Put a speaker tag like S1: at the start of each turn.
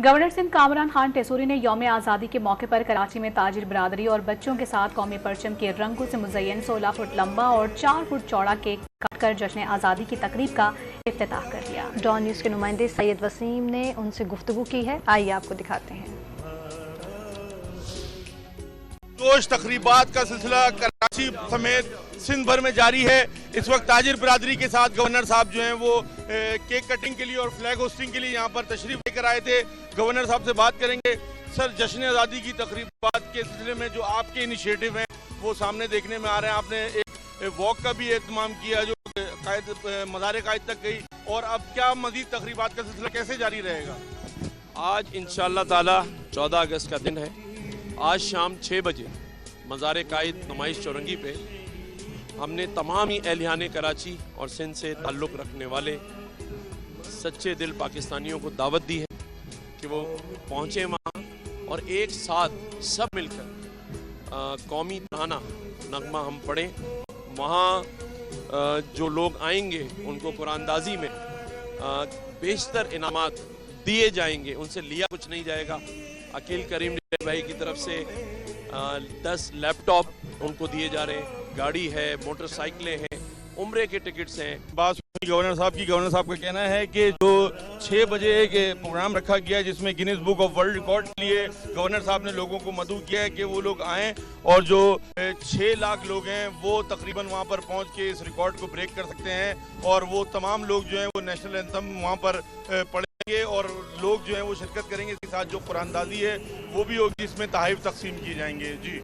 S1: Governor Sindh Kamran Khan टेसूरी ने यौम आज़ादी के मौके पर कराची में ताजिर बिरादरी और बच्चों के साथ कौमी परचम के रंगों से मुज़य्यन 16 फुट लंबा और 4 फुट चौड़ा केक काटकर जश्न आज़ादी की तकरीब का इफ्तिताह कर दिया।
S2: डॉन न्यूज़ के नुमाइंदे सैयद वसीम ने उनसे गुफ्तगू की है, आइए आपको दिखाते हैं।
S3: जोश तकरीबात का सिलसिला कराची समेत सिंध भर में जारी है। इस वक्त ताजिर बिरादरी के साथ गवर्नर साहब जो हैं वो केक कटिंग के लिए और फ्लैग होस्टिंग के लिए यहाँ पर तशरीफ लेकर आए थे। गवर्नर साहब से बात करेंगे। सर, जश्न आज़ादी की तकरीबात के सिलसिले में जो आपके इनिशिएटिव हैं वो सामने देखने में आ रहे हैं। आपने एक वॉक का भी एहतमाम किया जो मज़ार कायद तक गई, और अब क्या मज़ीद तकरीबात का सिलसिला कैसे जारी रहेगा?
S4: आज इंशाअल्लाह ताला 14 अगस्त का दिन है। आज शाम 6 बजे मज़ार कायद नुमाइश चौरंगी पे हमने तमाम ही एहलियान कराची और सिंध से ताल्लुक़ रखने वाले सच्चे दिल पाकिस्तानियों को दावत दी है कि वो पहुँचे वहाँ और एक साथ सब मिलकर कौमी तराना नगमा हम पढ़ें। वहाँ जो लोग आएंगे उनको कुरानदाजी में बेशतर इनामात दिए जाएंगे, उनसे लिया कुछ नहीं जाएगा। अकील करीम भाई की तरफ से 10 लैपटॉप उनको दिए जा रहे हैं, गाड़ी है, मोटरसाइकिलें हैं, उम्रे के टिकट्स हैं।
S3: बात गवर्नर साहब का कहना है कि जो 6 बजे एक प्रोग्राम रखा गया है जिसमें Guinness book of world record के लिए गवर्नर साहब ने लोगों को मदऊ किया है कि वो लोग आएँ और जो 6 लाख लोग हैं वो तकरीबन वहाँ पर पहुँच के इस रिकॉर्ड को ब्रेक कर सकते हैं और वो तमाम लोग जो हैं वो नेशनल एंथम वहाँ पर पढ़ेंगे और लोग जो हैं वो शिरकत करेंगे। इसके साथ जो कुरानदाजी है वो भी होगी, जिसमें तहफ़ तकसीम किए जाएंगे। जी।